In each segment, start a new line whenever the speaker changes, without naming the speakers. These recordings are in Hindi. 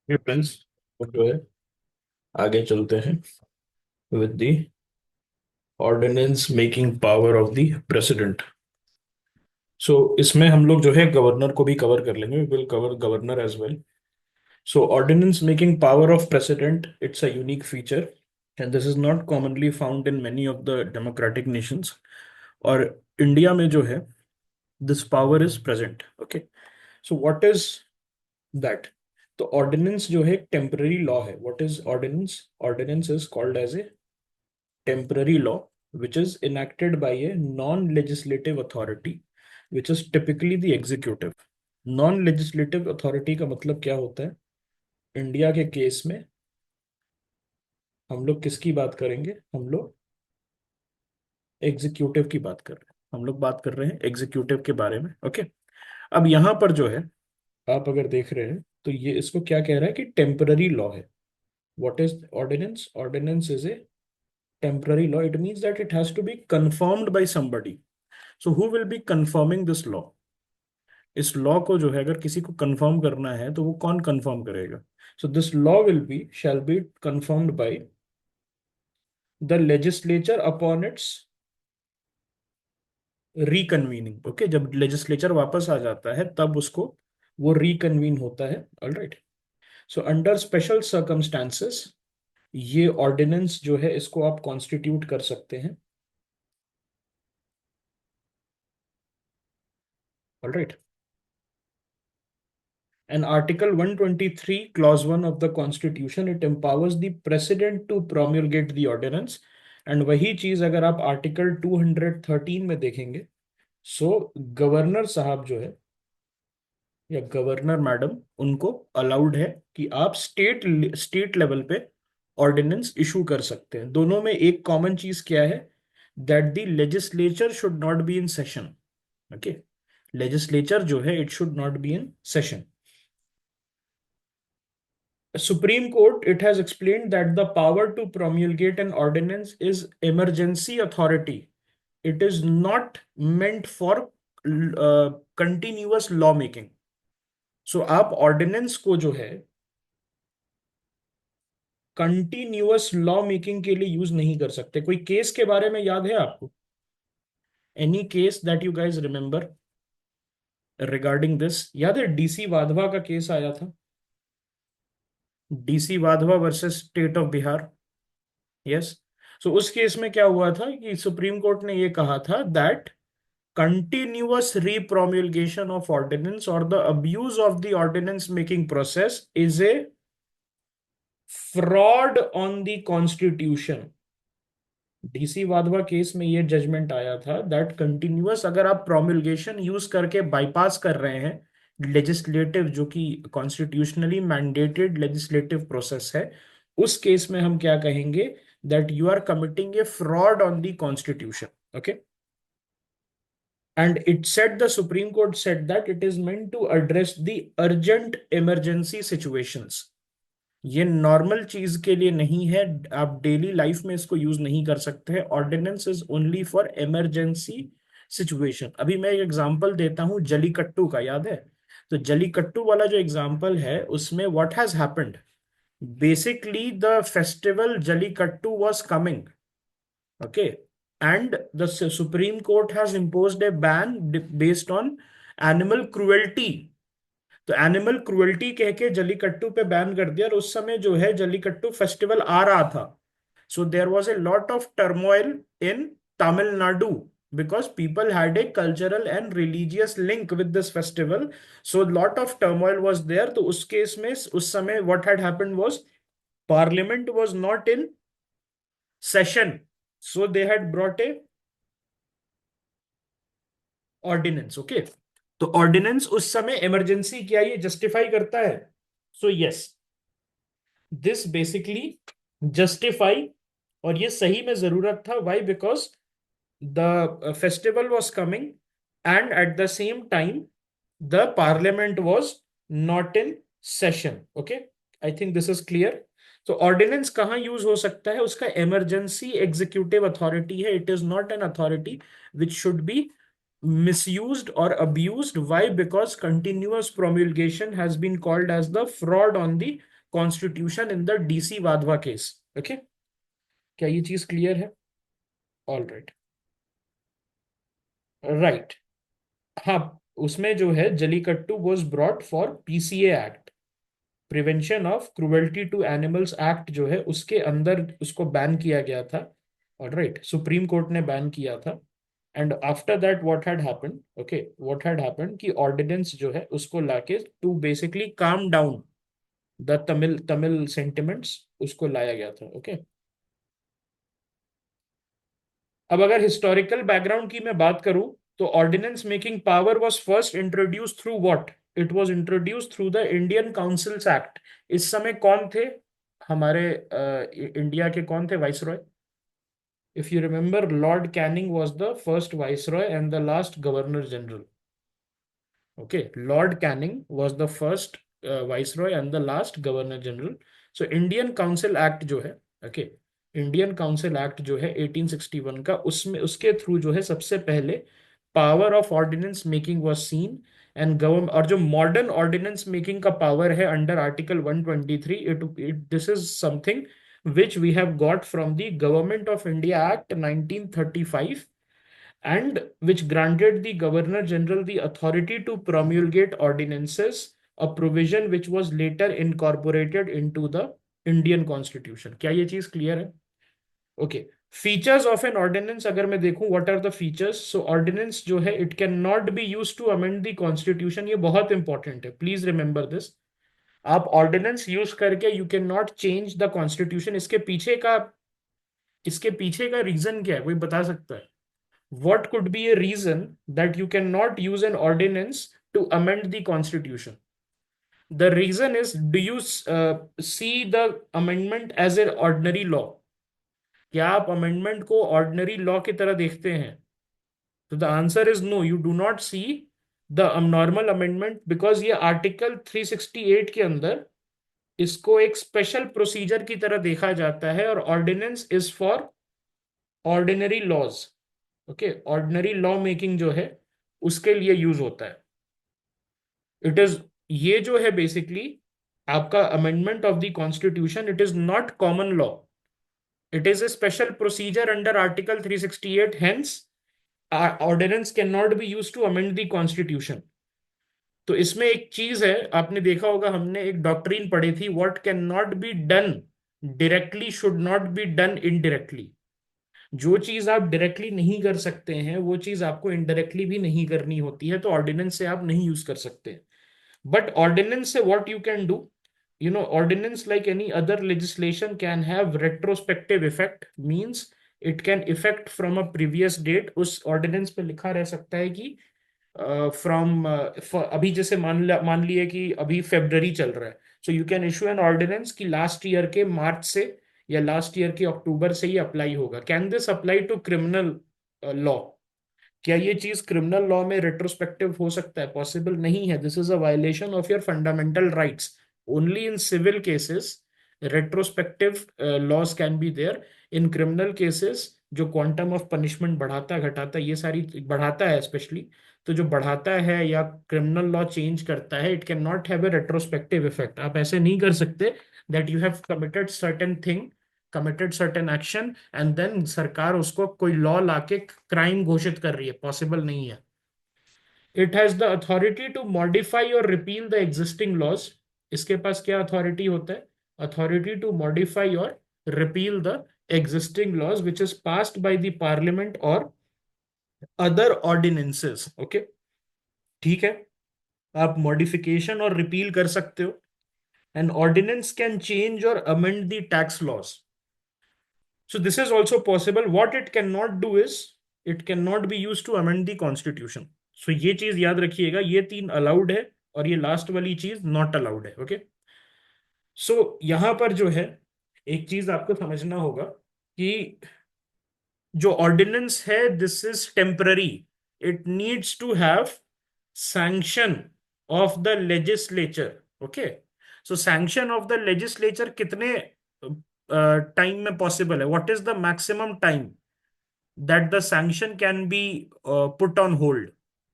ये फ्रेंड्स, अब जो है आगे चलते हैं with the ordinance making power of the president. So इसमें हम लोग जो है गवर्नर को भी कवर कर लेंगे, will cover governor as well. So ordinance making power of president, it's a unique feature and this is not commonly found in many of the democratic nations. और इंडिया में जो है this power is present. Okay, so what is that? तो ऑर्डिनेंस जो है टेम्पररी लॉ है। What is ordinance? Ordinance is called as a temporary law which is enacted by a non-legislative authority which is typically the executive। non-legislative authority का मतलब क्या होता है? इंडिया के केस में हम लोग किसकी बात करेंगे? हम लोग एग्जीक्यूटिव की बात कर रहे हैं। हम लोग बात कर रहे हैं एग्जीक्यूटिव के बारे में। ओके, अब यहां पर जो है आप अगर देख रहे हैं तो ये इसको क्या कह रहा है कि टेम्पररी लॉ है। What is ordinance? Ordinance is a temporary law. It means that it has to be confirmed by somebody. So who will be confirming this law? इस लॉ को जो है अगर किसी को कंफर्म करना है तो वो कौन कंफर्म करेगा? So this law will be shall be confirmed by the legislature upon its reconvening. Okay, जब लेजिस्लेचर वापस आ जाता है तब उसको वो रिकन्वीन होता है। Alright, so under special circumstances ये ऑर्डिनेंस जो है इसको आप कॉन्स्टिट्यूट कर सकते हैं। Alright, and article 123 clause 1 of the constitution, it empowers the president to promulgate the ordinance। and वही चीज अगर आप आर्टिकल 213 में देखेंगे, सो गवर्नर साहब जो है या गवर्नर मैडम उनको अलाउड है कि आप स्टेट स्टेट लेवल पे ऑर्डिनेंस इशू कर सकते हैं। दोनों में एक कॉमन चीज क्या है? That the legislature should not be in session. Okay, legislature जो है it should not be in session. Supreme Court, it has explained that the power to promulgate an ordinance is emergency authority. It is not meant for continuous law making. So आप ordinance को जो है कंटिन्यूअस लॉ मेकिंग के लिए यूज नहीं कर सकते। कोई केस के बारे में याद है आपको? Any case that you guys remember regarding this? याद है डीसी वाधवा का केस आया था, DC Wadhwa versus state of Bihar. Yes, so उस केस में क्या हुआ था कि सुप्रीम कोर्ट ने ये कहा था that continuous repromulgation of ordinance or the abuse of the ordinance making process is a fraud on the constitution। DC Wadhwa case में ये जजमेंट आया था दैट कंटिन्यूअस अगर आप प्रोमulgation यूज करके बाईपास कर रहे हैं लेजिस्लेटिव जो कि कॉन्स्टिट्यूशनली मैंडेटेड लेजिस्लेटिव प्रोसेस है, उस केस में हम क्या कहेंगे? That you are committing a fraud on the constitution. Okay, and it said, the Supreme Court said that it is meant to address the urgent emergency situations। ये नॉर्मल चीज के लिए नहीं है, आप डेली लाइफ में इसको यूज नहीं कर सकते हैं। Ordinance is only for emergency situation. अभी मैं एक एग्जांपल देता हूं जलीकट्टू का, याद है? तो जलीकट्टू वाला जो एग्जांपल है उसमें what has happened, basically the festival Jallikattu was coming. Okay, and the Supreme Court has imposed a ban based on animal cruelty। तो एनिमल क्रुएल्टी कह के जलीकट्टू पे बैन कर दिया, और उस समय जो है जलीकट्टू फेस्टिवल आ रहा था। So there was a lot of turmoil in Tamil Nadu because people had a cultural and religious link with this festival, so lot of turmoil was there। तो उस केस में उस समय what had happened was parliament was not in session, so they had brought a ordinance. Okay, तो ऑर्डिनेंस उस समय इमरजेंसी क्या ये जस्टिफाई करता है? So yes, this basically justify, और ये सही में जरूरत था। Why? Because the festival was coming and at the same time the parliament was not in session. Okay, I think this is clear. तो ऑर्डिनेंस कहाँ यूज हो सकता है? उसका इमरजेंसी एग्जीक्यूटिव अथॉरिटी है। It is not an authority which should B misused or abused। Why? Because continuous promulgation has been called as the fraud on the constitution in the DC Wadhwa case. Okay, क्या ये चीज क्लियर है? All right. राइट। हाँ, उसमें जो है Jallikattu was brought for PCA act, prevention of cruelty to animals act जो है उसके अंदर उसको बैन किया गया था। ऑलराइट, सुप्रीम कोर्ट ने बैन किया था। And after that what had happened, okay, what had happened कि ऑर्डिनेंस जो है उसको लाके to basically calm down the Tamil Tamil sentiments उसको लाया गया था। ओके, अब अगर हिस्टोरिकल बैकग्राउंड की मैं बात करूं तो ordinance making power was first introduce through what? It was introduce through the Indian councils act. इस समय कौन थे हमारे इंडिया के, कौन थे viceroy? If you remember, Lord Canning was the first viceroy and the last governor general. Okay, Lord Canning was the first viceroy and the last governor general. So Indian Council Act जो है, okay, इंडियन काउंसिल एक्ट जो है 1861 का, उसमें उसके थ्रू जो है सबसे पहले power of ordinance making was seen and government. और जो मॉडर्न ऑर्डिनेंस मेकिंग का पावर है under article 123, it this is something which we have got from the Government of India Act 1935, and which granted the Governor General the authority to promulgate ordinances, a provision which was later incorporated into the Indian Constitution। क्या ये चीज क्लियर है? Okay, features of an ordinance अगर मैं देखूं, what are the features? So ordinance जो है it can not be use to amend the constitution. ये बहुत इंपॉर्टेंट है, प्लीज रिमेंबर दिस। आप ऑर्डिनेंस यूज करके you can not change the constitution. इसके पीछे का रीजन क्या है, कोई बता सकता है? What could be a reason that you cannot use an ordinance to amend the constitution? The reason is, do you see the amendment as an ordinary law? क्या आप अमेंडमेंट को ऑर्डिनरी लॉ की तरह देखते हैं? तो the answer is no, you do not see the normal amendment, because ये आर्टिकल 368 के अंदर इसको एक स्पेशल प्रोसीजर की तरह देखा जाता है, और ordinance is for ordinary laws. Okay, ordinary law making जो है उसके लिए यूज होता है। इट इज, ये जो है बेसिकली आपका amendment of the constitution, it is not common law, it is a special procedure under article 368। Hence ordinance can not be use to amend the constitution. तो इसमें एक चीज है, आपने देखा होगा, हमने एक डॉक्ट्रिन पढ़ी थी, what can not be done directly should not be done indirectly. जो चीज आप डायरेक्टली नहीं कर सकते हैं वो चीज आपको इनडायरेक्टली भी नहीं करनी होती है, तो ऑर्डिनेंस से आप नहीं यूज कर सकते। बट ऑर्डिनेंस से what you can do, ordinance like any other legislation can have retrospective effect, means it can effect from a previous date। उस ऑर्डिनेंस पे लिखा रह सकता है कि फ्रॉम अभी जैसे मान लिए कि अभी फेब्रवरी चल रहा है, so you can issue an ordinance कि लास्ट ईयर के मार्च से या लास्ट ईयर के अक्टूबर से ही अप्लाई होगा। Can this apply to criminal law? क्या ये चीज क्रिमिनल लॉ में रेट्रोस्पेक्टिव हो सकता है? पॉसिबल नहीं है, this is a violation of your fundamental rights. Only in civil cases retrospective laws can be there. In criminal cases जो क्वांटम ऑफ पनिशमेंट बढ़ाता घटाता, ये सारी बढ़ाता है स्पेशली, तो जो बढ़ाता है या क्रिमिनल लॉ चेंज करता है, it can not have a retrospective effect. आप ऐसे नहीं कर सकते that you have committed certain thing, committed certain action and then सरकार उसको कोई लॉ लाके क्राइम घोषित कर रही है, पॉसिबल नहीं है। It has the authority to modify और रिपील द एग्जिस्टिंग लॉज। इसके पास क्या अथॉरिटी होता है? अथॉरिटी टू मॉडिफाई और repeal the existing laws which is passed by the parliament और अदर ऑर्डिनेंसेस। ओके, ठीक है, आप मॉडिफिकेशन और रिपील कर सकते हो। एन ऑर्डिनेंस कैन चेंज और amend the tax laws. So this is also possible. What it cannot do is it cannot be used to amend the constitution. So ये चीज याद रखिएगा, ये तीन अलाउड है और ये लास्ट वाली चीज नॉट अलाउड है। ओके, सो यहां पर जो है एक चीज आपको समझना होगा कि जो ऑर्डिनेंस है this is temporary, it needs to have sanction of the legislature. Okay, so sanction of the legislature कितने टाइम में पॉसिबल है? What is the maximum time that the sanction can be put on hold?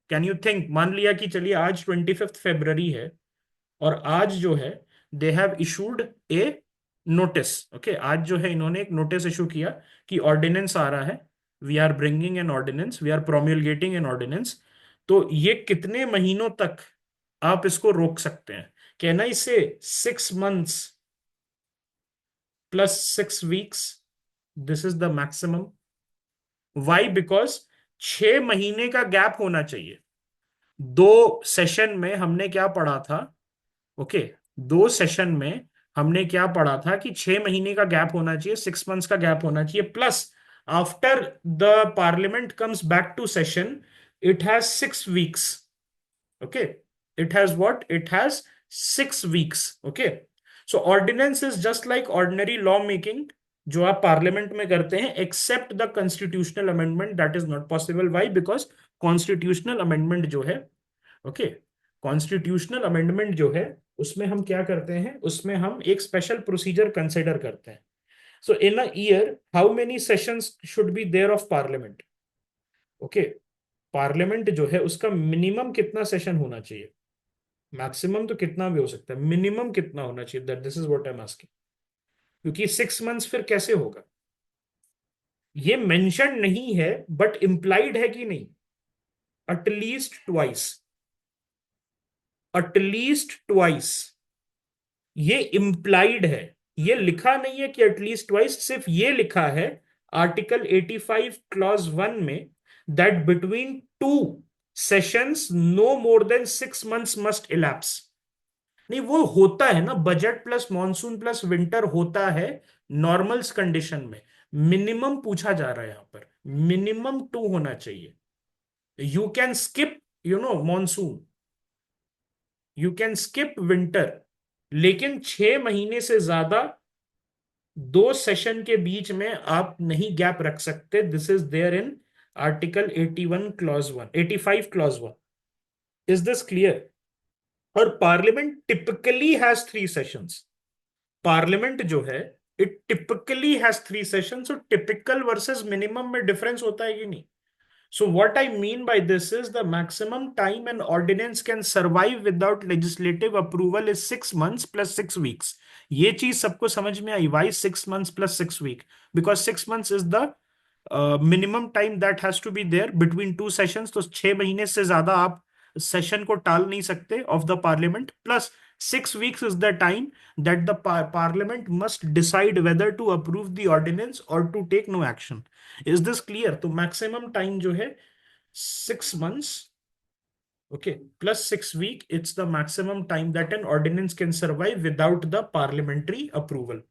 Can you think, मान लिया कि चलिए आज 25 फरवरी है और आज जो है they have issued A notice. Okay, आज जो है इन्होंने एक नोटिस इशू किया कि ऑर्डिनेंस आ रहा है, we are bringing an ordinance, we are promulgating an ordinance. तो ये कितने महीनों तक आप इसको रोक सकते हैं? कहना इसे 6 months plus 6 weeks, this is the maximum. Why? Because 6 महीने का गैप होना चाहिए। 2 सेशन में हमने क्या पढ़ा था? ओके, 2 सेशन में हमने क्या पढ़ा था कि 6 महीने का गैप होना चाहिए, 6 months का गैप होना चाहिए, plus after the parliament comes back to session it has 6 weeks। Okay, it has what? It has 6 weeks। okay, so ordinance is just like ordinary law making जो आप पार्लियामेंट में करते हैं, except the constitutional amendment that is not possible. Why? Because constitutional amendment जो है, ओके, कॉन्स्टिट्यूशनल अमेंडमेंट जो है उसमें हम क्या करते हैं, उसमें हम एक स्पेशल प्रोसीजर कंसिडर करते हैं। So in a year how many sessions should be there of parliament? Okay, parliament जो है उसका मिनिमम कितना सेशन होना चाहिए? मैक्सिमम तो कितना भी हो सकता है, मिनिमम कितना होना चाहिए? That this is what I am asking. क्योंकि 6 months फिर कैसे होगा? ये मेंशन नहीं है बट इंप्लाइड है कि नहीं? एटलीस्ट ट्वाइस, एटलीस्ट ट्वाइस, ये इंप्लाइड है। ये लिखा नहीं है कि एटलीस्ट ट्वाइस, सिर्फ ये लिखा है आर्टिकल 85 clause 1 में that between two sessions no more than 6 months must elapse. नहीं, वो होता है ना, budget plus monsoon plus winter होता है नॉर्मल्स कंडीशन में। मिनिमम पूछा जा रहा है यहां पर, मिनिमम 2 होना चाहिए। You can skip monsoon, you can skip winter, लेकिन 6 महीने से ज्यादा 2 सेशन के बीच में आप नहीं गैप रख सकते। This is there in article 81 clause 1, 85 clause 1। Is this clear? और पार्लियामेंट टिपिकली हैज 3 सेशंस। पार्लियामेंट जो है इट टिपिकली हैज 3 सेशंस। सो टिपिकल वर्सेस मिनिमम में डिफरेंस होता है कि नहीं? So what I mean by this is the maximum time an ordinance can survive without legislative approval is 6 months plus 6 weeks। ये चीज सबको समझ में आई? Why 6 months plus 6 week? Because 6 months is the minimum time that has to be there between two sessions। तो 6 महीने से ज्यादा आप सेशन को टाल नहीं सकते of the parliament. Plus 6 weeks is the time that the parliament must decide whether to approve the ordinance or to take no action। Is this clear? तो मैक्सिमम टाइम जो है 6 months, okay, plus 6 week, it's the maximum time that an ordinance can survive without the parliamentary approval.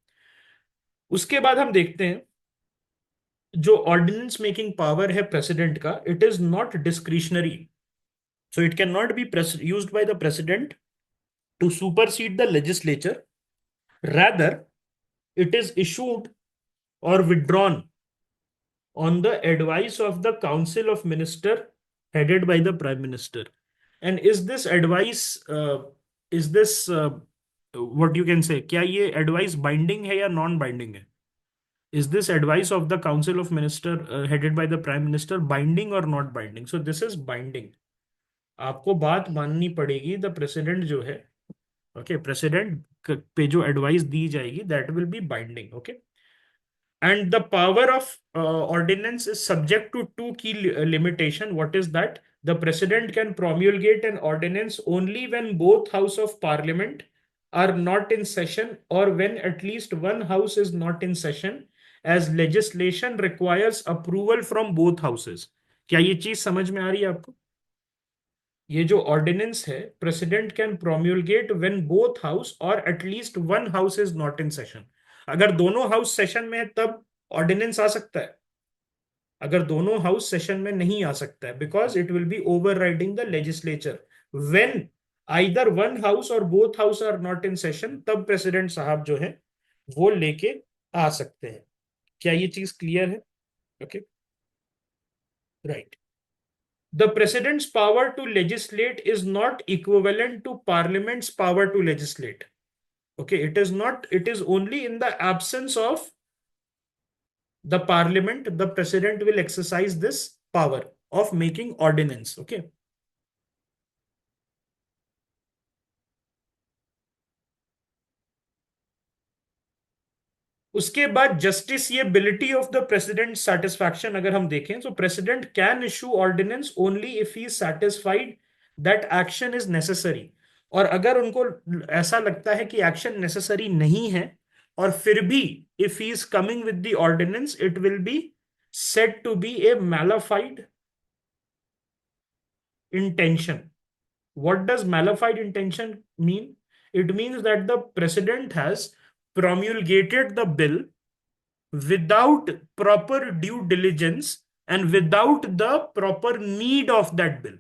उसके बाद हम देखते हैं जो ऑर्डिनेंस मेकिंग पावर है प्रेसिडेंट का, it is not discretionary. So it can not be used by the president to supersede the legislature, rather it is issued or withdrawn on the advice of the council of minister headed by the prime minister। and is this advice is this what you can say, क्या ये advice binding है या non binding है? is this advice of the council of minister headed by the prime minister binding or not binding? so this is binding। आपको बात माननी पड़ेगी। द प्रेसिडेंट जो है, ओके, प्रेसिडेंट पे जो एडवाइस दी जाएगी that will be binding. Okay, and the power of ordinance is subject to two key limitation. What is that? The president can promulgate an ordinance only when both house of parliament are not in session or when at least one house is not in session, as legislation requires approval from both houses। क्या ये चीज समझ में आ रही है आपको? ये जो ऑर्डिनेंस है, president can promulgate when both house और at least one house is not in session. अगर दोनों हाउस सेशन में है तब ऑर्डिनेंस आ सकता है, अगर दोनों हाउस सेशन में नहीं आ सकता है, because it will be overriding the legislature. When either one house और both house are not in session, तब प्रेसिडेंट साहब जो है वो लेके आ सकते हैं। क्या ये चीज क्लियर है? Okay, right. The president's power to legislate is not equivalent to parliament's power to legislate। Okay, it is not, it is only in the absence of the parliament the president will exercise this power of making ordinance। Okay, उसके बाद justiciability of the president satisfaction अगर हम देखें तो president can issue ordinance only if he satisfied that action is necessary. और अगर उनको ऐसा लगता है कि एक्शन नेसेसरी नहीं है और फिर भी if he is coming with the ordinance it will be said to be a malified intention. What does malified intention mean? It means that the president has promulgated the bill without proper due diligence and without the proper need of that bill.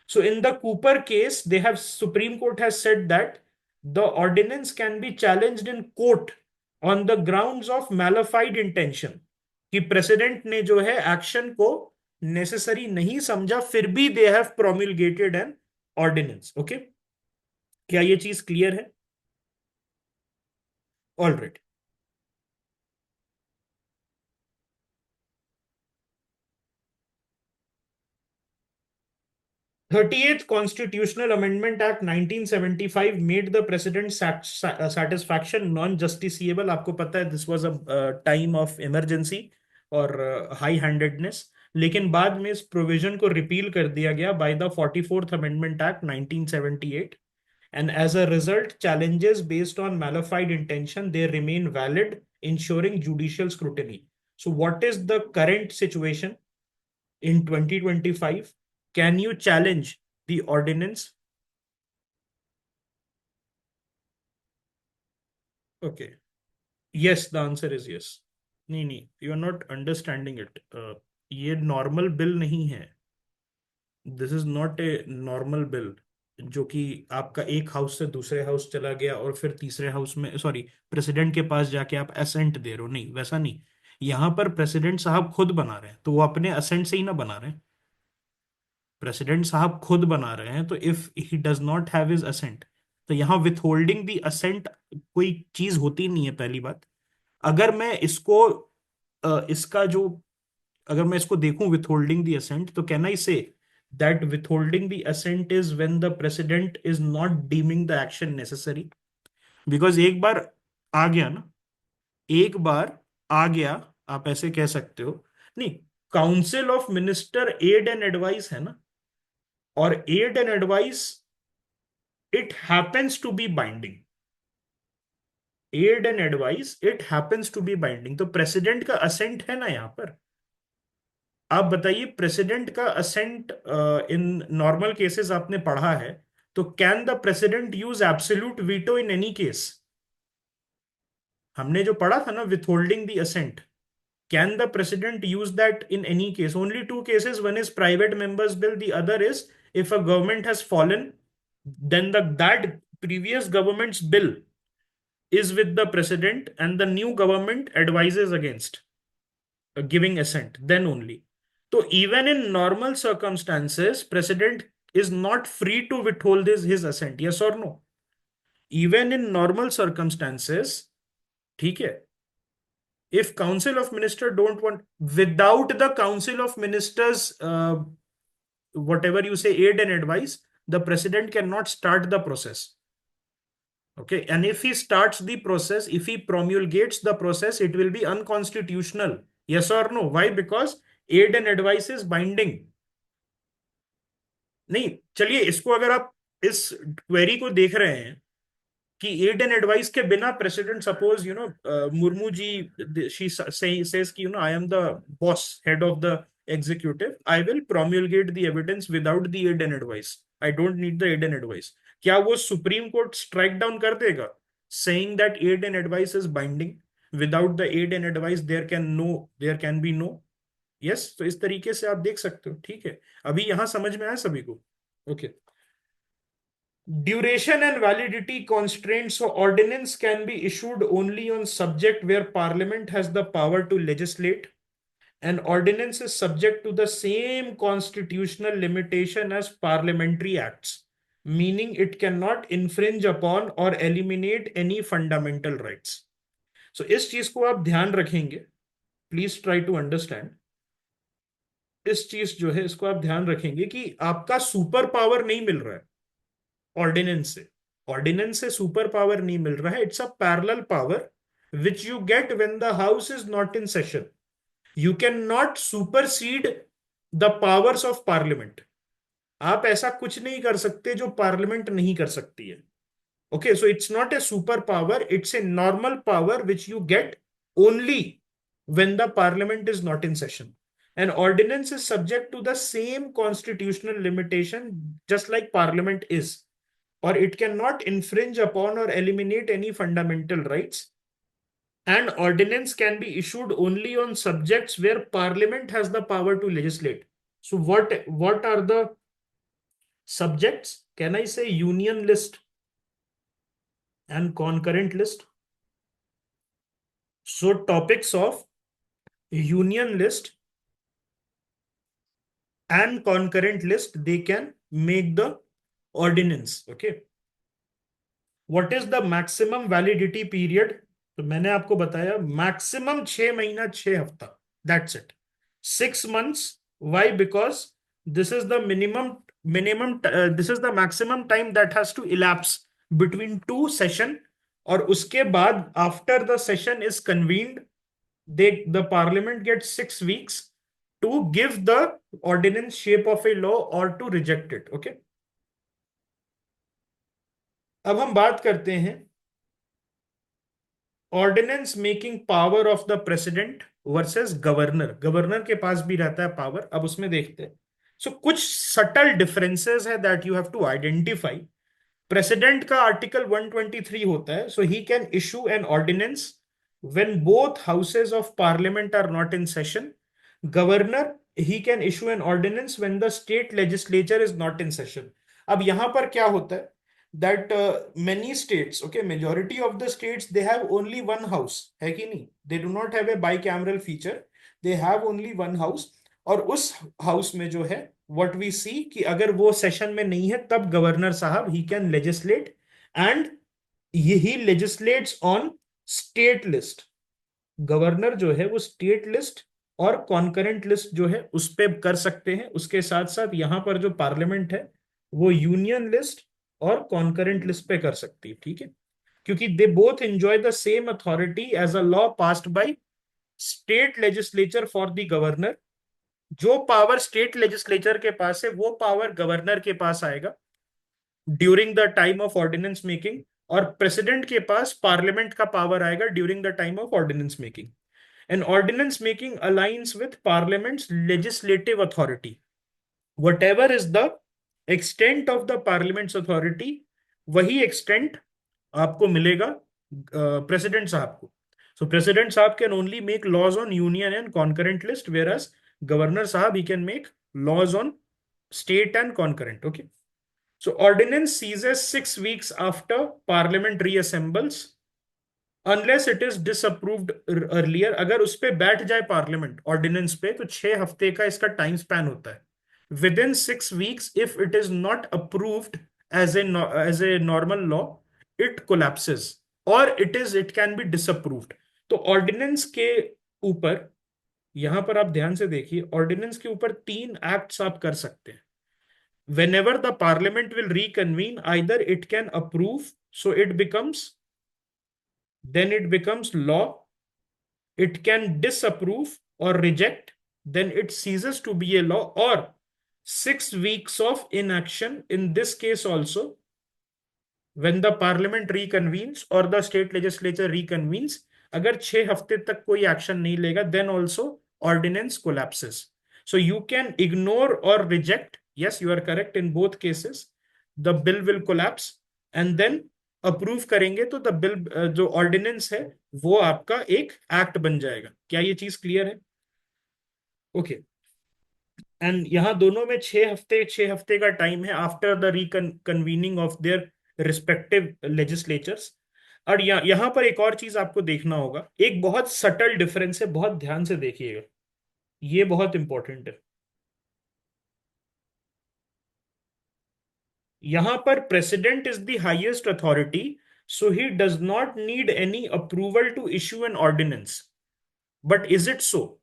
So in the Cooper case, they have Supreme Court has said that the ordinance can be challenged in court on the grounds of malified intention, कि प्रेसिडेंट ने जो है एक्शन को नेसेसरी नहीं समझा फिर भी they have promulgated an ordinance. Okay, क्या ये चीज क्लियर है? All right. 38th Constitutional Amendment Act 1975 made the president satisfaction non-justiciable। आपको पता है this was a time of emergency और हाई हैंडेडनेस, लेकिन बाद में इस प्रोविजन को रिपील कर दिया गया by the 44th Amendment Act 1978, and as a result challenges based on malified intention they remain valid, ensuring judicial scrutiny. So what is the current situation in 2025? Can you challenge the ordinance? Okay. Yes, the answer is yes. नहीं नहीं, you are not understanding it. ये नॉर्मल बिल नहीं है। This is not a normal bill जो कि आपका एक हाउस से दूसरे हाउस चला गया और फिर तीसरे हाउस में, सॉरी, प्रेसिडेंट के पास जाके आप असेंट दे रहे हो। नहीं, वैसा नहीं। यहां पर प्रेसिडेंट साहब खुद बना रहे हैं, तो वो अपने असेंट से ही ना बना रहे हैं। प्रेसिडेंट साहब खुद बना रहे हैं, तो if he does not have his assent, तो यहाँ विथ होल्डिंग दी असेंट कोई चीज होती नहीं है, पहली बात। अगर मैं इसको इसका जो, अगर मैं इसको देखूं विथ होल्डिंग दी असेंट, तो can I say that withholding the assent is when the president is not deeming the action necessary? Because एक बार आ गया ना, एक बार आ गया, आप ऐसे कह सकते हो। नहीं, council of minister aid and advice है ना, और aid and advice it happens to be binding. Aid and advice it happens to be binding, तो प्रेसिडेंट का असेंट है ना यहां पर। आप बताइए, प्रेसिडेंट का असेंट इन नॉर्मल केसेस आपने पढ़ा है, तो can the president use absolute veto in any case? हमने जो पढ़ा था ना, withholding the assent, can the president use that in any case? Only two cases, one is private members bill, the other is if a government has fallen, then the that previous government's bill is with the president and the new government advises against giving assent, then only. So even in normal circumstances president is not free to withhold his assent, yes or no? Even in normal circumstances, ठीक है, if council of minister don't want, without the council of ministers whatever you say aid and advice, the president cannot start the process. Okay, and if he starts the process, if he promulgates the process, it will be unconstitutional. Yes or no? Why? Because aid and advice is binding. नहीं, चलिए इसको अगर आप इस क्वेरी को देख रहे हैं कि एड एंड एडवाइस के बिना president, suppose Murmu ji she says कि I am the boss head of the executive, I will promulgate the evidence without the aid and advice, I don't need the aid and advice. क्या वो सुप्रीम कोर्ट स्ट्राइक डाउन कर देगा saying that aid and advice is binding? Without the aid and advice there can be no. Yes, तो इस तरीके से आप देख सकते हो। ठीक है, अभी यहां समझ में आया सभी को? Okay. Duration and validity constraints. So ordinance can be issued only on subject where parliament has the power to legislate. An ordinance is subject to the same constitutional limitation as parliamentary acts, meaning it cannot infringe upon or eliminate any fundamental rights. So इस चीज को आप ध्यान रखेंगे, प्लीज ट्राई टू अंडरस्टैंड। इस चीज जो है इसको आप ध्यान रखेंगे कि आपका सुपर पावर नहीं मिल रहा है ऑर्डिनेंस से। ऑर्डिनेंस से सुपर पावर नहीं मिल रहा है, it's a parallel power which you get when the house is not in session. You cannot supersede the powers of parliament. आप ऐसा कुछ नहीं कर सकते जो पार्लियामेंट नहीं कर सकती है. Okay, so it's not a superpower, it's a normal power which you get only when the parliament is not in session. An ordinance is subject to the same constitutional limitation just like parliament is, or it cannot infringe upon or eliminate any fundamental rights. An ordinance can be issued only on subjects where parliament has the power to legislate. So what are the subjects? Can I say union list and concurrent list? So topics of union list and concurrent list, they can make the ordinance. Okay. What is the maximum validity period? तो मैंने आपको बताया मैक्सिमम 6 महीना 6 हफ्ता. That's it. 6 months. Why? Because this is the this is the maximum time that has to elapse between two session. और उसके बाद after the session is convened, the parliament gets 6 weeks to give the ordinance shape of a law or to reject it. Okay. अब हम बात करते हैं ordinance making power of the president versus governor. Governor के पास भी रहता है पावर. अब उसमें देखते हैं. सो कुछ सटल डिफरेंसेस है that you have to identify. President का आर्टिकल 123 होता है. So he can issue an ordinance when both houses of parliament are not in session. Governor, he can issue an ordinance when the state legislature is not in session. अब यहां पर क्या होता है that many states, okay, majority of the states, they have only one house, है कि नहीं? They do not have a bicameral feature. They have only one house. और उस हाउस में जो है what we see कि अगर वो सेशन में नहीं है तब गवर्नर साहब he can legislate and he legislates on state list. Governor जो है वो स्टेट लिस्ट और कॉन्करेंट लिस्ट जो है उस पे कर सकते हैं. उसके साथ साथ यहां पर जो पार्लियामेंट है वो यूनियन लिस्ट और कॉन्करेंट लिस्ट पे कर सकती है. ठीक है. क्योंकि they both enjoy the same authority as a law passed by state legislature for the governor. जो पावर स्टेट लेजिस्लेचर के पास है वो पावर गवर्नर के पास आएगा during the time of ordinance making, और प्रेसिडेंट के पास पार्लियामेंट का पावर आएगा during the time of ordinance making. And ordinance making aligns with parliaments legislative authority. whatever is the extent of the parliament's authority, वही extent आपको मिलेगा प्रेसिडेंट साहब को. So president साहब can only make laws on union and concurrent list, whereas governor साहब he can make laws on state and concurrent. Okay. So ordinance ceases 6 weeks after parliament reassembles unless it is disapproved earlier. अगर उस पे बैठ जाए पार्लियामेंट ऑर्डिनेंस पे तो 6 हफ्ते का इसका टाइम स्पैन होता है. Within 6 weeks, if it is not approved as a normal law, it collapses, or it can be disapproved. तो ऑर्डिनेंस के ऊपर यहां पर आप ध्यान से देखिए, ऑर्डिनेंस के ऊपर 3 एक्ट्स आप कर सकते हैं. whenever the parliament will reconvene, either it can approve, so then it becomes law. It can disapprove or reject, then it ceases to be a law. Or 6 weeks of inaction in this case also, when the parliament reconvenes or the state legislature reconvenes, अगर 6 हफ्ते तक कोई एक्शन नहीं लेगा, then also ordinance collapses. So you can ignore or reject. Yes, you are correct in both cases. The bill will collapse and then approve करेंगे तो द बिल जो ऑर्डिनेंस है वो आपका एक एक्ट बन जाएगा. क्या ये चीज क्लियर है? ओके. एंड यहां दोनों में 6 हफ्ते का टाइम है after the reconvening of their respective legislatures. और यहां पर एक और चीज आपको देखना होगा, एक बहुत सटल डिफरेंस है, बहुत ध्यान से देखिएगा, ये बहुत इंपॉर्टेंट है. यहां पर president is the highest authority, so he does not need any approval to issue an ordinance. But is it so?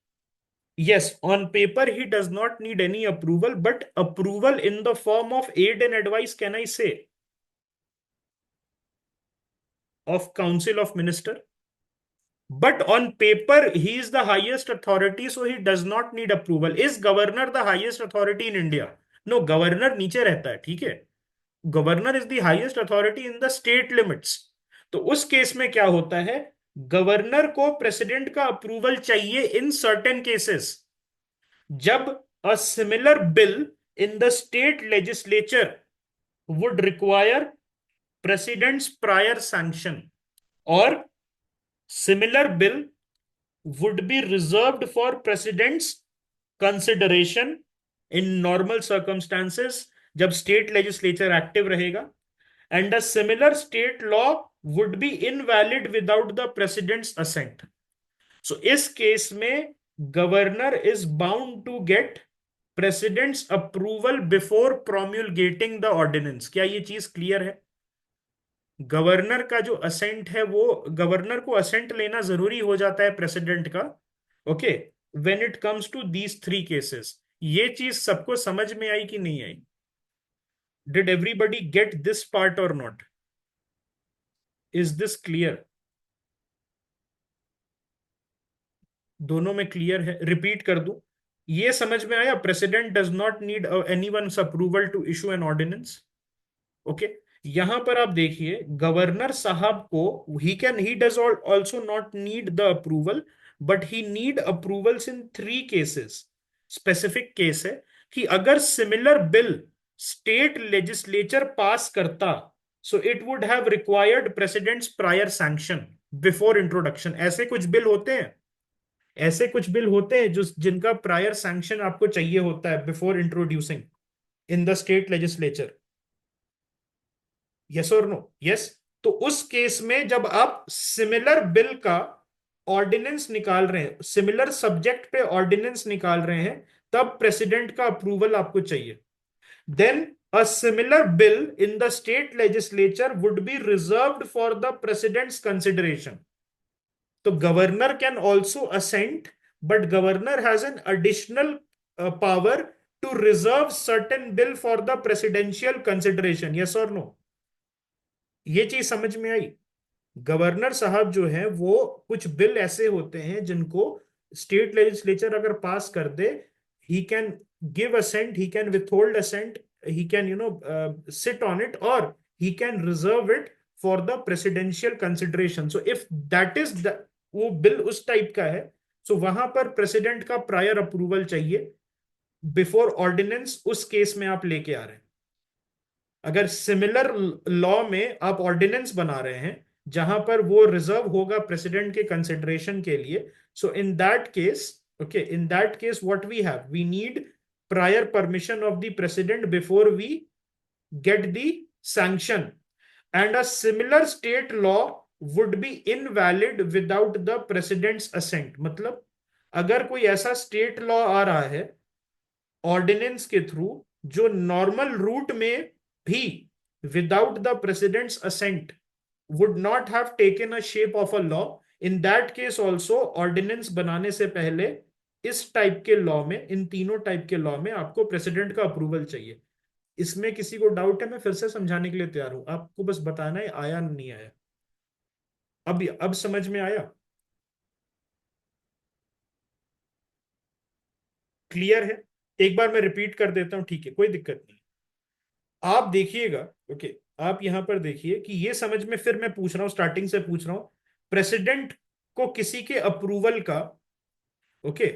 Yes, on paper he does not need any approval, but approval in the form of aid and advice, can I say, of Council of Minister. But on paper he is the highest authority, so he does not need approval. Is governor the highest authority in India? No, governor नीचे रहता है, ठीक है. Governor is the highest authority in the state limits. तो उस केस में क्या होता है, गवर्नर को प्रेसिडेंट का अप्रूवल चाहिए इन सर्टेन केसेस. जब a similar bill in the state legislature would require president's prior sanction, और similar bill would be reserved for president's consideration in normal circumstances, जब स्टेट लेजिस्लेचर एक्टिव रहेगा. And a similar state law would be invalid without the president's assent. So इस केस में governor is bound to get president's approval before promulgating the ordinance. क्या ये चीज क्लियर है? गवर्नर का जो असेंट है, वो गवर्नर को असेंट लेना जरूरी हो जाता है प्रेसिडेंट का. ओके, when it comes to these three cases. ये चीज सबको समझ में आई कि नहीं आई? Did everybody get this part और नॉट? Is this clear? दोनों में क्लियर है? रिपीट कर दूं? ये समझ में आया, president does not need anyone's approval to issue an ordinance. Okay. यहां पर आप देखिए, गवर्नर साहब को he does also not need the approval, but he need approvals in three cases. Specific case है कि अगर similar bill state legislature pass करता, so it would have required president's prior sanction before introduction. ऐसे कुछ बिल होते हैं जो जिनका प्रायर सैंक्शन आपको चाहिए होता है before introducing in the state legislature. Yes और नो? यस. तो उस केस में जब आप सिमिलर बिल का ऑर्डिनेंस निकाल रहे हैं, सिमिलर सब्जेक्ट पे ऑर्डिनेंस निकाल रहे हैं, तब प्रेसिडेंट का अप्रूवल आपको चाहिए. Then a similar bill in the state legislature would be reserved for the president's consideration. तो governor can also assent, but governor has an additional power to reserve certain bill for the presidential consideration. Yes और नो? ये चीज समझ में आई? गवर्नर साहब जो है, वो कुछ बिल ऐसे होते हैं जिनको स्टेट लेजिस्लेचर अगर पास कर दे, he can give assent, he can withhold assent, he can sit on it, और he can reserve it for the presidential consideration. So if that is वो बिल उस टाइप का है, सो वहां पर प्रेसिडेंट का प्रायर अप्रूवल चाहिए बिफोर ऑर्डिनेंस उस केस में आप लेके आ रहे हैं. अगर सिमिलर लॉ में आप ऑर्डिनेंस बना रहे हैं जहां पर वो रिजर्व होगा प्रेसिडेंट के कंसिडरेशन के लिए, so in that case, okay, in that case what we need prior permission of the president before we get the sanction. And a similar state law would be invalid without the president's assent. मतलब अगर कोई ऐसा स्टेट लॉ आ रहा है ऑर्डिनेंस के थ्रू, जो नॉर्मल रूट में भी without the president's assent would not have taken a shape of a law, in that case also ordinance बनाने से पहले इस टाइप के लॉ में, इन तीनों टाइप के लॉ में आपको प्रेसिडेंट का अप्रूवल चाहिए. इसमें किसी को डाउट है? मैं फिर से समझाने के लिए तैयार हूं, आपको बस बताना है आया नहीं आया. अब समझ में आया? क्लियर है? एक बार मैं रिपीट कर देता हूं, ठीक है, कोई दिक्कत नहीं. आप देखिएगा. ओके, आप यहां पर देखिए कि ये समझ में, फिर मैं पूछ रहा हूं, स्टार्टिंग से पूछ रहा हूं. प्रेसिडेंट को किसी के अप्रूवल का, ओके,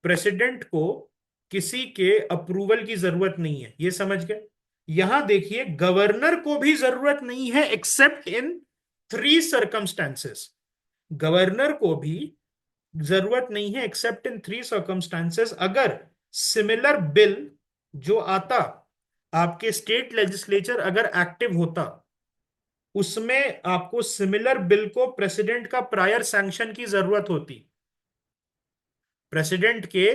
प्रेसिडेंट को किसी के अप्रूवल की जरूरत नहीं है, ये समझ गए? यहां देखिए, गवर्नर को भी जरूरत नहीं है accept in three circumstances. Governor को भी जरूरत नहीं है एक्सेप्ट इन थ्री सर्कमस्टांसेस. अगर सिमिलर बिल जो आता, आपके स्टेट लेजिस्लेचर अगर एक्टिव होता, उसमें आपको सिमिलर बिल को प्रेसिडेंट का प्रायर सैंक्शन की जरूरत होती, प्रेसिडेंट के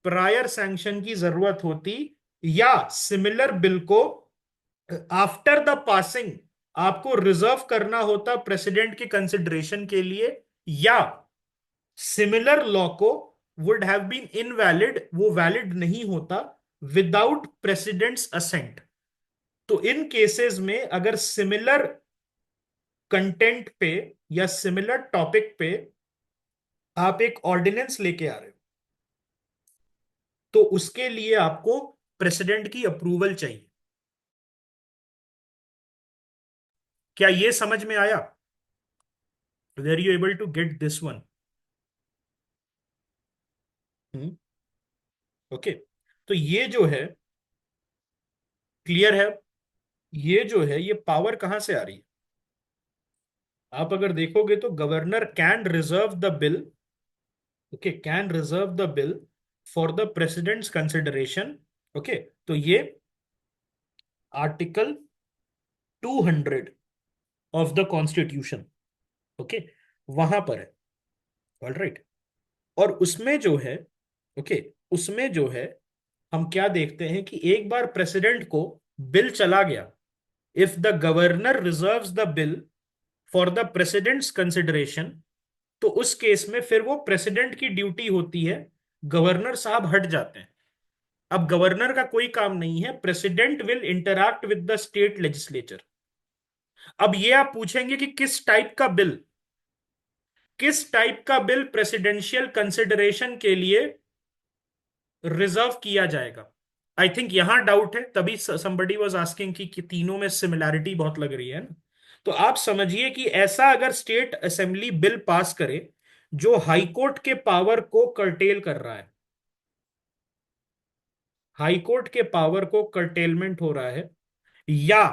प्रायर सैंक्शन की जरूरत होती, या सिमिलर बिल को आफ्टर द पासिंग आपको रिजर्व करना होता प्रेसिडेंट के कंसिडरेशन के लिए, या सिमिलर लॉ को वुड हैव बीन इनवैलिड, वो वैलिड नहीं होता विदाउट प्रेसिडेंट्स असेंट. तो इन केसेस में अगर सिमिलर कंटेंट पे या सिमिलर टॉपिक पे आप एक ऑर्डिनेंस लेके आ रहे हो, तो उसके लिए आपको प्रेसिडेंट की अप्रूवल चाहिए। क्या ये समझ में आया? Were you able to get this one? Okay. तो ये जो है, क्लियर है? ये जो है, ये पावर कहां से आ रही है? आप अगर देखोगे तो governor can reserve the bill, okay, can reserve the bill for the president's consideration. Okay, तो ये article 200 of the constitution, okay, वहां पर है। All right. और उसमें जो है, ओके, उसमें जो है, हम क्या देखते हैं कि एक बार प्रेसिडेंट को बिल चला गया, if the governor reserves the bill for the president's consideration, तो उस केस में फिर वो प्रेसिडेंट की ड्यूटी होती है, गवर्नर साहब हट जाते हैं। अब गवर्नर का कोई काम नहीं है, president will interact with the state legislature. अब ये आप पूछेंगे कि किस टाइप का बिल, किस टाइप का बिल प्रेसिडेंशियल कंसिडरेशन के लिए रिजर्व किया जाएगा? आई थिंक यहां डाउट है, तभी somebody was asking कि तीनों में सिमिलैरिटी बहुत लग रही है ना। तो आप समझिए कि ऐसा अगर स्टेट असेंबली बिल पास करे जो हाई कोर्ट के पावर को कर्टेल कर रहा है, हाई कोर्ट के पावर को कर्टेलमेंट हो रहा है, या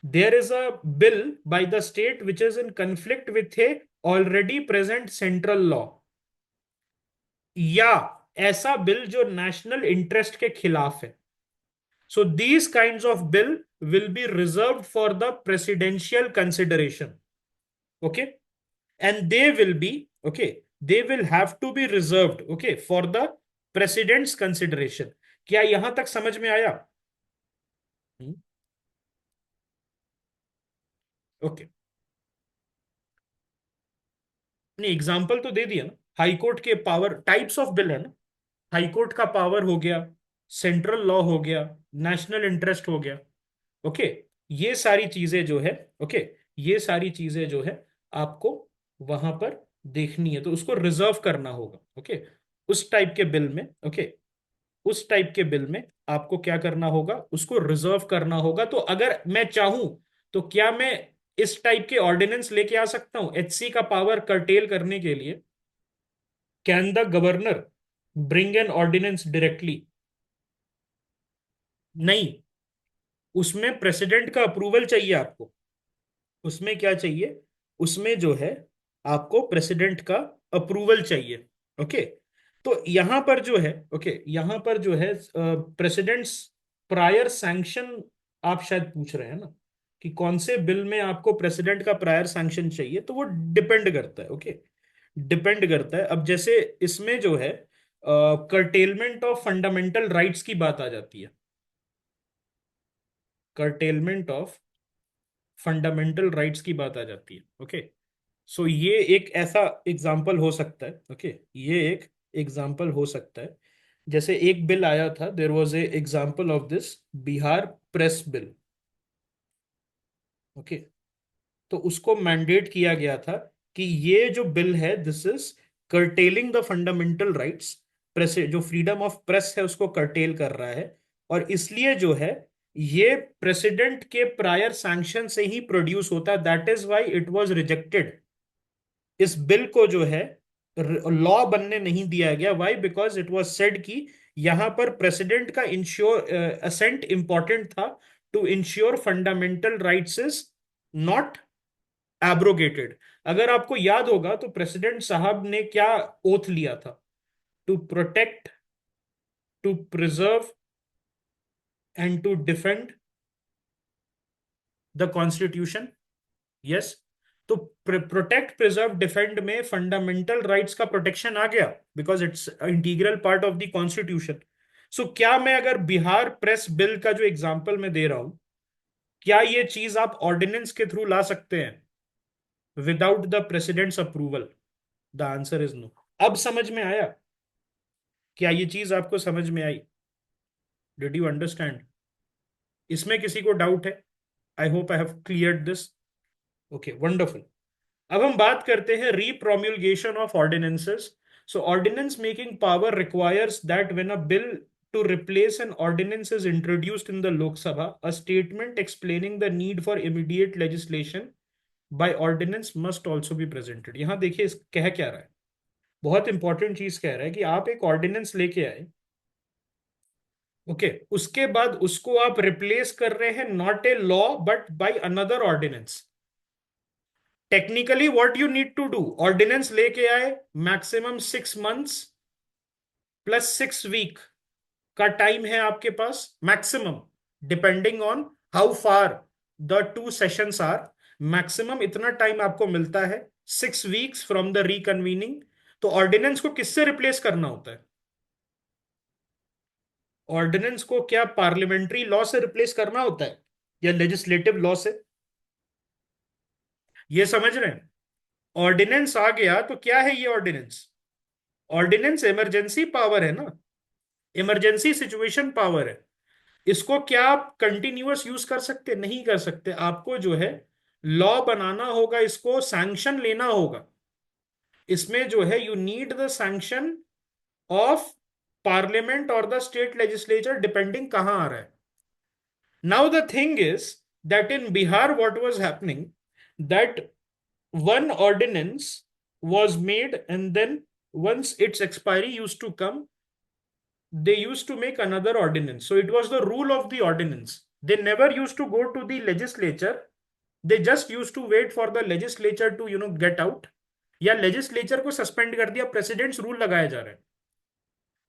there is a bill by the state which is in conflict with a already present central law, या ऐसा बिल जो नेशनल इंटरेस्ट के खिलाफ है, so these kinds of bill will be reserved for the presidential consideration, okay, and they will be, okay, they will have to be reserved, okay, for the president's consideration। क्या यहां तक समझ में आया? ओके, नहीं एग्जांपल तो दे दिया ना। हाई कोर्ट के पावर टाइप्स ऑफ बिल है ना, हाई कोर्ट का पावर हो गया, सेंट्रल लॉ हो गया, नेशनल इंटरेस्ट हो गया, ओके, ये सारी चीजें जो है, ओके, ये सारी चीजें जो है आपको वहां पर देखनी है, तो उसको रिजर्व करना होगा, ओके, उस टाइप के बिल में, ओके, उस टाइप के बिल में आपको क्या करना होगा, उसको रिजर्व करना होगा। तो अगर मैं चाहूं तो क्या मैं इस टाइप के ऑर्डिनेंस लेके आ सकता हूं एचसी का पावर कर्टेल करने के लिए? Can the governor bring an ordinance directly? नहीं, उसमें प्रेसिडेंट का अप्रूवल चाहिए आपको। उसमें क्या चाहिए? उसमें जो है आपको प्रेसिडेंट का अप्रूवल चाहिए, ओके। तो यहां पर जो है, ओके, यहां पर जो है प्रेसिडेंट्स प्रायर सैंक्शन, आप शायद पूछ रहे हैं ना कि कौन से बिल में आपको प्रेसिडेंट का प्रायर सैंक्शन चाहिए, तो वो डिपेंड करता है, ओके, डिपेंड करता है। अब जैसे इसमें जो है कर्टेलमेंट ऑफ फंडामेंटल राइट्स की बात आ जाती है, कर्टेलमेंट ऑफ फंडामेंटल राइट्स की बात आ जाती है, ओके। सो ये एक ऐसा एग्जाम्पल हो सकता है, ओके, ये एक एग्जाम्पल हो सकता है। जैसे एक बिल आया था, there was a example of this, Bihar press bill, okay. तो उसको मैंडेट किया गया था कि ये जो बिल है, this is curtailing the fundamental rights, press, जो फ्रीडम ऑफ प्रेस है उसको कर्टेल कर रहा है, और इसलिए जो है ये प्रेसिडेंट के प्रायर सैंक्शन से ही प्रोड्यूस होता है, that is why it was rejected. इस बिल को जो है लॉ बनने नहीं दिया गया, why? Because it was said कि यहां पर प्रेसिडेंट का इंश्योर असेंट इंपॉर्टेंट था, to ensure fundamental rights is not abrogated. अगर आपको याद होगा तो प्रेसिडेंट साहब ने क्या ओथ लिया था? To protect, to preserve and to defend the constitution. Yes. तो प्रोटेक्ट, प्रिजर्व, डिफेंड में फंडामेंटल राइट्स का प्रोटेक्शन आ गया, because it's integral part of the constitution. So क्या मैं अगर बिहार प्रेस बिल का जो एग्जांपल मैं दे रहा हूं, क्या ये चीज आप ऑर्डिनेंस के थ्रू ला सकते हैं without the president's approval? The answer is no. अब समझ में आया? क्या ये चीज आपको समझ में आई? Did you understand? इसमें किसी को डाउट है? I hope I have cleared this. Okay, wonderful. अब हम बात करते हैं repromulgation of ordinances. So ordinance making power requires that when a bill to replace an ordinance is introduced in the Lok Sabha, a statement explaining the need for immediate legislation by ordinance must also be presented. यहां देखिए कह क्या रहा है, बहुत इंपॉर्टेंट चीज कह रहा है कि आप एक ऑर्डिनेंस लेके आए, ओके, उसके बाद उसको आप रिप्लेस कर रहे हैं not a law but by another ordinance. Technically what you need to do, ordinance लेके आए, मैक्सिमम 6 मंथ्स प्लस 6 वीक का टाइम है आपके पास maximum, depending on how far the 2 sessions are. Maximum इतना टाइम आपको मिलता है, 6 वीक्स फ्रॉम द रिकन्वीनिंग. तो ऑर्डिनेंस को किससे रिप्लेस करना होता है? ऑर्डिनेंस को क्या पार्लियामेंट्री लॉ से रिप्लेस करना होता है या लेजिस्लेटिव लॉ से? ये समझ रहे हैं? ऑर्डिनेंस आ गया तो क्या है ये ऑर्डिनेंस? ऑर्डिनेंस इमरजेंसी पावर है ना, इमरजेंसी सिचुएशन पावर है. इसको क्या आप कंटिन्यूअस यूज कर सकते? नहीं कर सकते. आपको जो है लॉ बनाना होगा, इसको सैंक्शन लेना होगा. इसमें जो है you need the sanction of parliament और द स्टेट लेजिस्लेचर, डिपेंडिंग कहां आ रहा है. Now the thing is that in Bihar what was happening, that one ordinance was made and then once its expiry used to come, they used to make another ordinance. So it was the rule of the ordinance. They never used to go to the legislature. They just used to wait for the legislature to get out. या legislature को suspend कर दिया, president's rule लगाया जा रहा है.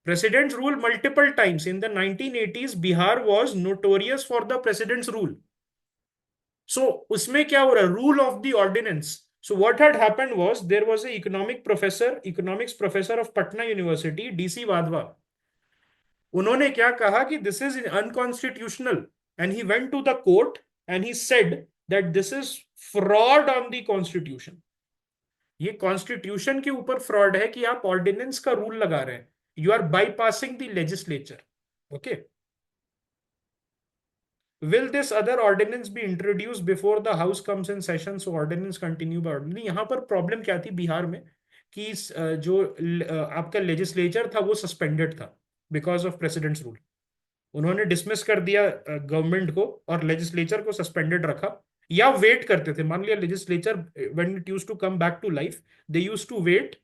President's rule multiple times in the 1980s. Bihar was notorious for the president's rule. So उसमें क्या हो रहा है? Rule of the ordinance. So what had happened was there was a economics professor of Patna University, DC Wadhwa. उन्होंने क्या कहा कि this is unconstitutional, and he went to the court and he said that this is fraud on the constitution. ये कॉन्स्टिट्यूशन के ऊपर फ्रॉड है कि आप ऑर्डिनेंस का रूल लगा रहे हैं. You are bypassing the legislature. Okay, will this other ordinance be introduced before the house comes in session, so ordinance continue by ordinance. यहाँ पर प्रॉब्लम क्या थी बिहार में कि जो आपका लेजिस्लेचर था वो सस्पेंडेड था बिकॉज ऑफ प्रेसिडेंट्स रूल. उन्होंने डिसमिस कर दिया गवर्नमेंट को और लेजिस्लेचर को सस्पेंडेड रखा, या वेट करते थे. मान लिया legislature when it used to come back to life, they used to wait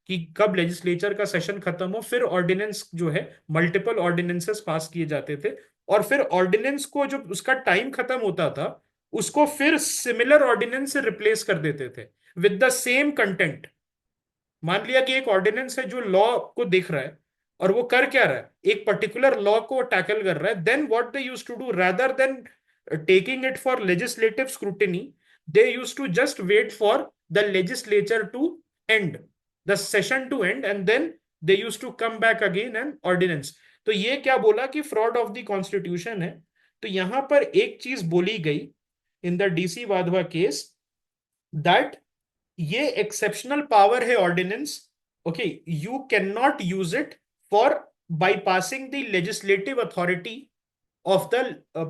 कि कब लेजिस्लेचर का सेशन खत्म हो, फिर ऑर्डिनेंस जो है मल्टीपल ऑर्डिनेंसेस पास किए जाते थे. और फिर ऑर्डिनेंस को जो उसका टाइम खत्म होता था, उसको फिर सिमिलर ऑर्डिनेंस से रिप्लेस कर देते थे विद द सेम कंटेंट. मान लिया कि एक ऑर्डिनेंस है जो लॉ को देख रहा है और वो कर क्या रहा है, एक पर्टिकुलर लॉ को टैकल कर रहा है. Then what they used to do, rather than taking it for legislative scrutiny, they used to just wait for the legislature to end, the session to end, and then they used to come back again an ordinance. तो ये क्या बोला कि फ्रॉड ऑफ द कॉन्स्टिट्यूशन है. तो यहां पर एक चीज बोली गई in the DC Wadhwa case, that ये एक्सेप्शनल पावर है ordinance. Okay, you can not use it for bypassing the legislative authority of the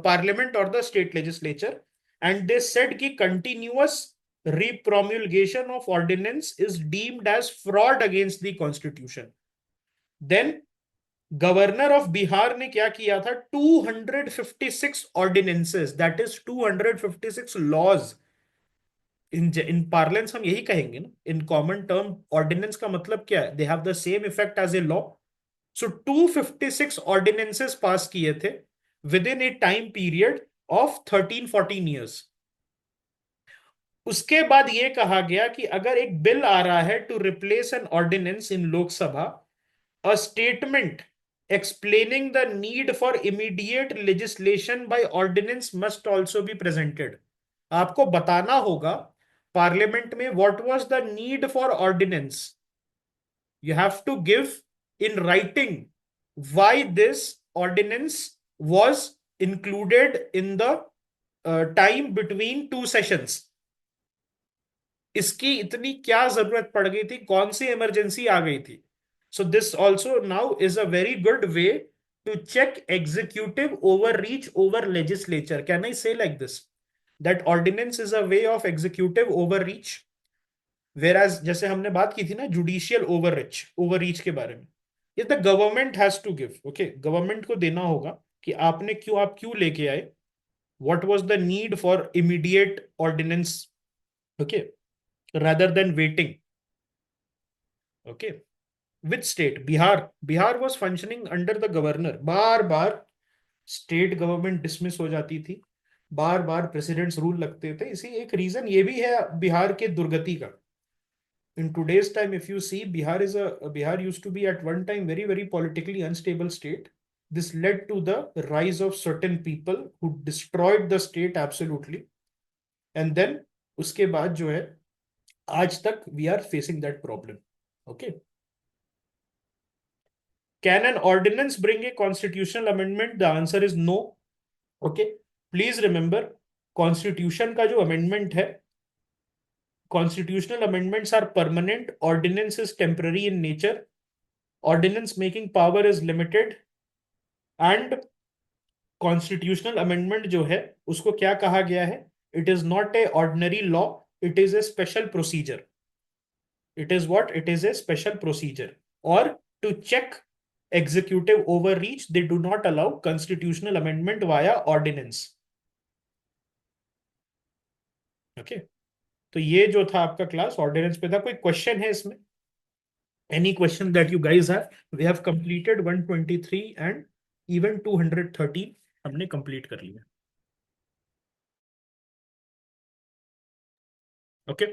parliament or the state legislature. And they said कि continuous repromulgation of ordinance is deemed as fraud against the constitution. Then governor of Bihar ने क्या किया था, 256 ordinances, that is 256 laws. In parlance हम यही कहेंगे ना, इन कॉमन टर्म ऑर्डिनेंस का मतलब क्या है, they have the same effect as a law. So 256 ordinances pass किए थे within a time period of 13-14 years. उसके बाद यह कहा गया कि अगर एक बिल आ रहा है to replace an ordinance in Lok Sabha, a statement explaining the need for immediate legislation by ordinance must also be presented. आपको बताना होगा पार्लियामेंट में what was the need for ordinance. You have to give in writing why this ordinance was included in the time between 2 sessions. इसकी इतनी क्या जरूरत पड़ गई थी, कौन सी इमरजेंसी आ गई थी. So this also now is a very good way to check executive overreach over legislature. Can I say like this? That ordinance is a way of executive overreach. वेराज जैसे हमने बात की थी ना जुडिशियल ओवररीच के बारे में, ये the government has to give, okay, government को देना होगा कि आप क्यों लेके आए, what was the need for immediate ordinance, okay, rather than waiting, okay. Which state? Bihar was functioning under the governor, बार बार स्टेट गवर्नमेंट डिसमिस हो जाती थी, बार बार प्रेसिडेंट्स रूल लगते थे। इसी एक रीजन ये भी है बिहार के दुर्गति का। In today's time, if you see, Bihar used to be at one time very, very politically unstable state. This led to the rise of certain people who destroyed the state absolutely. And then उसके बाद जो है आज तक we are facing that problem. Okay. Can an ordinance bring a constitutional amendment? The answer is no. Okay. Please remember, constitution का जो amendment है, constitutional amendments are permanent, ordinance is temporary in nature, ordinance making power is limited, and constitutional amendment जो है उसको क्या कहा गया है? It is not a ordinary law, it is a special procedure. It is what? It is a special procedure. और to check executive overreach they do not allow constitutional amendment via ordinance, okay. तो ये जो था आपका क्लास ऑर्डिनेंस पे था। कोई क्वेश्चन है इसमें? Any question that you guys have? We have completed 123 and even 213 हमने कंप्लीट कर लिया, ओके।